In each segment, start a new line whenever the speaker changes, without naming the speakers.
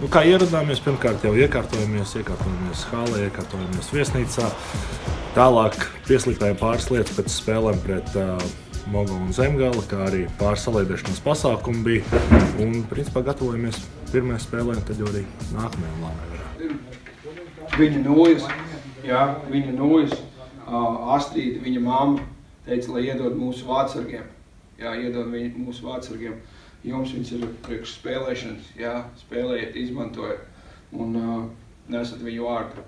Kā ieradāmies, pirmkārt jau iekārtojamies hālē, iekārtojamies viesnīcā. Tālāk pieslīpējām pāris lietas pēc spēlēm pret Mogo un Zemgali, kā arī pāris salīdēšanās pasākumi bija. Un, principā, gatavojamies pirmajai spēlē, un tad jau arī nākamajam lāmai.
Viņa nojas, Astrīda, viņa mamma, teica, lai iedod mūsu vārdsargiem. Jā, iedod mūsu vārdsargiem. Jums viņas ir priekš spēlēšanas, jā, spēlējiet, izmantojiet. Un nesat viņu vārdu.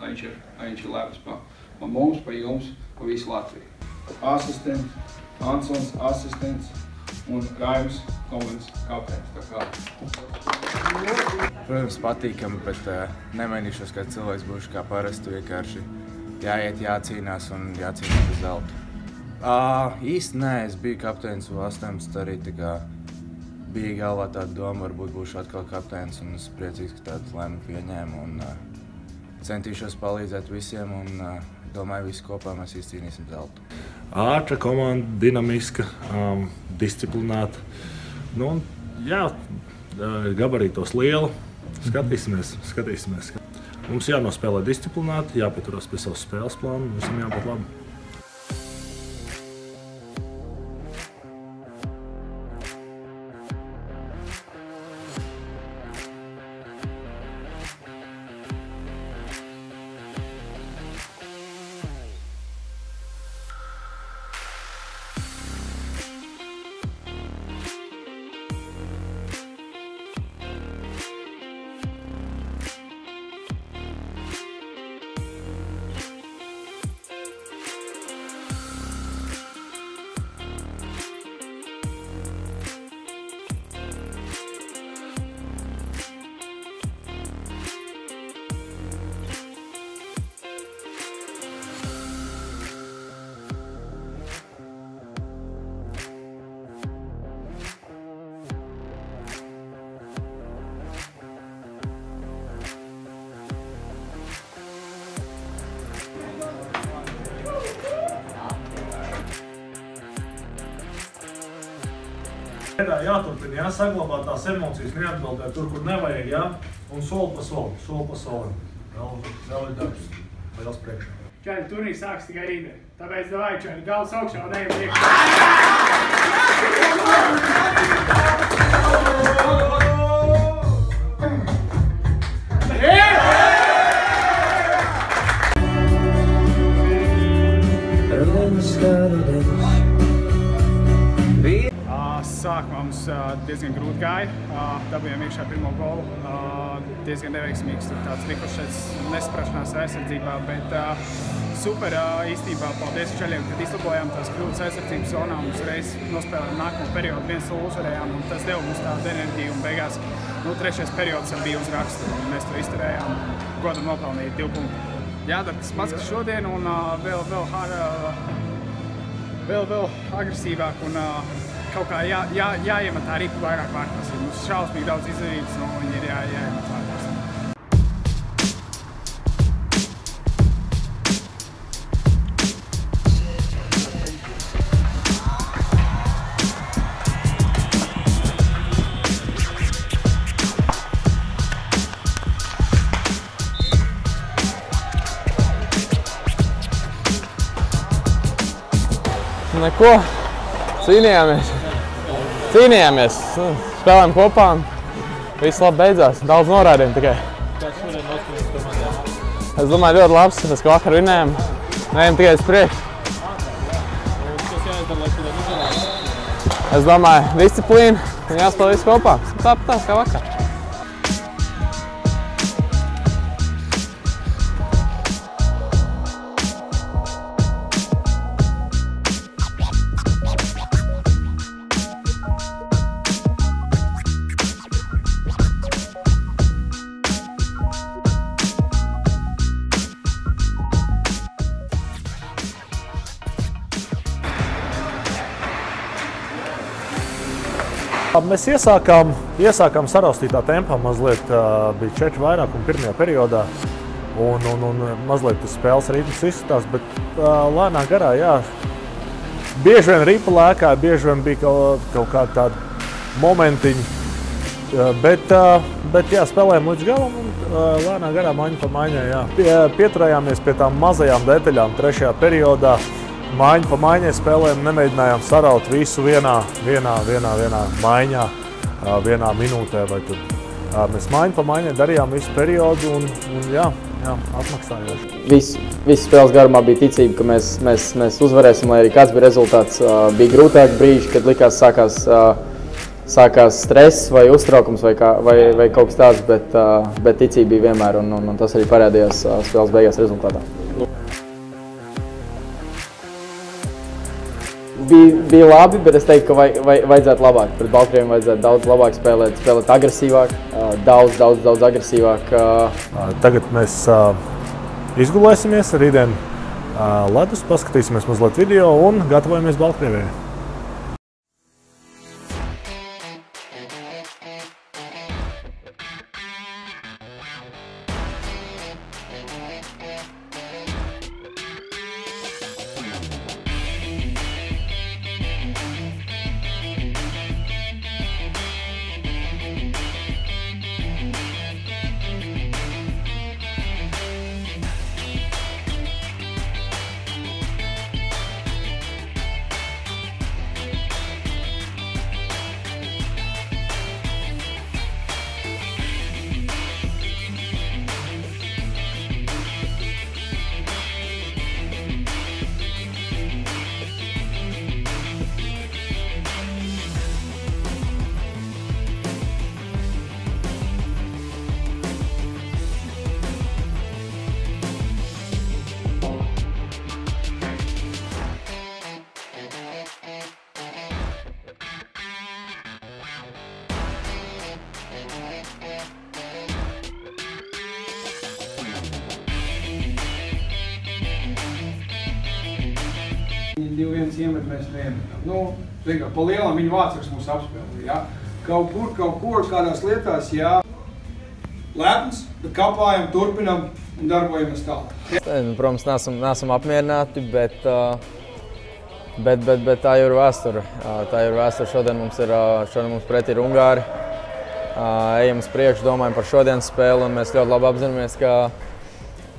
Viņš ir lepns pa mums, pa jums, pa visu Latviju. Asistents, Ansons, asistents un Raims, komandas kapteinis.
Protams, patīkami, bet nemainīšos kā cilvēks, būšu kā parastu, vienkārši jāiet, jācīnās un jācīnās uz zeltu. Īsti nē, es biju kapteinis U18, arī tā kā bija galvā tāda doma, varbūt būšu atkal kapteinis, un es priecīgs, ka tādu lēmumu pieņēmu un centīšos palīdzēt visiem un domāju, visi kopā mēs izcīnīsim zeltu.
Ātra komanda, dinamiska, disciplinēta. Nu, jā, gabarītos liela. Skatīsimies. Mums jānospēlē disciplinēti, jāpieturās pie savas spēles plāna, visam jābūt labi. Jāturpina, saglabāt tās emocijas, neatbildēt tur, kur nevajag, un soli pa solim. Vēl ir darbs, liels priekšā.
Čaļi, turnīrs sāks tikai rītdien, tāpēc davai, čaļi, galvas augšā un ejam priekšā. Sākumā mums diezgan grūti gāja, dabījām iekšā pirmo golu, diezgan neveiksmīgs, tur tāds rikošets nesaprašanās aizsardzībā, bet super īstenībā paldies čaļiem, kad izlabojām tās kļūdas aizsardzības zonā un uzreiz nospēlējām nākamo periodu 1-0 uzvarējām un tas deva mums tādu enerģiju un beigās, trešais periods bija uz rakstu un mēs to izturējām, godam nopelnīt 2 punktu. Jādara tas pats, kas šodien un vēl agresīvāk un kaut kā jāiemet tā ripu vairāk vārtos. Mums šausmīgi daudz izdevības, un viņi ir jāiemet vārtos.
Neko. Cīnījāmies, spēlējām kopā un viss labi beidzās. Daudz norādījām tikai.
Kāds šodien noskaņas komandā?
Es domāju, ļoti labs, tāpēc, ka vakar vinējām. Ejam tikai uz priekšu.
Kas jāizdara, lai šodien uzvarētu?
Es domāju, disciplīna un jāspēlē viss kopā. Tāpat kā vakar.
Mēs iesākām saraustītā tempā, mazliet bija 4 vairākumi pirmajā periodā un mazliet tas spēles ritms izskatās, bet lēnā garā, jā, bieži vien ripa lēkāja, bieži vien bija kaut kādi tādi momentiņi, Bet jā, spēlējām līdz galam un lēnā garā maiņa pa maiņai. Jā. Pieturējāmies pie tām mazajām detaļām trešajā periodā. Maiņa pa maiņai spēlējām, nemēģinājām saraut visu vienā maiņā, vienā minūtē. Vai tad. Mēs maiņu pa maiņai darījām visu periodu un jā, atmaksājoši.
Viss spēles garumā bija ticība, ka mēs uzvarēsim, lai arī kāds bija rezultāts. Bija grūtāk brīži, kad likās sākās stress vai uztraukums vai kaut kas tāds, bet ticība bija vienmēr un tas arī parādījās spēles beigās rezultātā. Bija labi, bet es teiktu, ka vajadzētu labāk. Pret Baltkrieviem vajadzētu daudz labāk spēlēt agresīvāk, daudz agresīvāk.
Tagad mēs izgulēsimies, rītdien ledus, paskatīsimies mazliet video un gatavojamies Baltkrievijai.
Viņi 2-1 iemet, mēs neiemetam. Nu, zin kā, pa lielam viņa vācāks mūs apspēlē, jā. Kaut kur, kādās lietās, jā. Lepns, bet kapājam, turpinam un darbojamies tālāk.
Protams, neesam apmierināti, bet tā jau ir vēsture. Tā jau ir vēsture. Šodien mums pretī ir Ungāri. Ejam uz priekšu, domājam par šodienas spēli, un mēs ļoti labi apzināmies, ka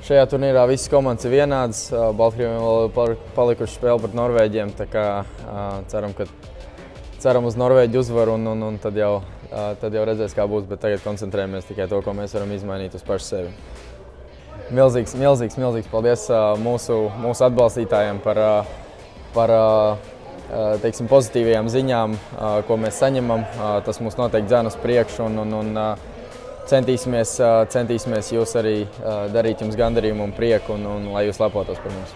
šajā turnīrā visas komandas ir vienādas. Baltkrieviem vēl ir palikuši spēle pret Norvēģiem, tā kā ceram uz Norvēģu uzvaru un tad jau redzēs, kā būs, bet tagad koncentrējamies tikai to, ko mēs varam izmainīt uz pašu sevi. Milzīgs paldies mūsu atbalstītājiem par teiksim, pozitīvajām ziņām, ko mēs saņemam. Tas mūs noteikti dzēna uz priekšu un centīsimies jūs arī darīt jums gandarījumu un prieku un lai jūs lepotos par mums.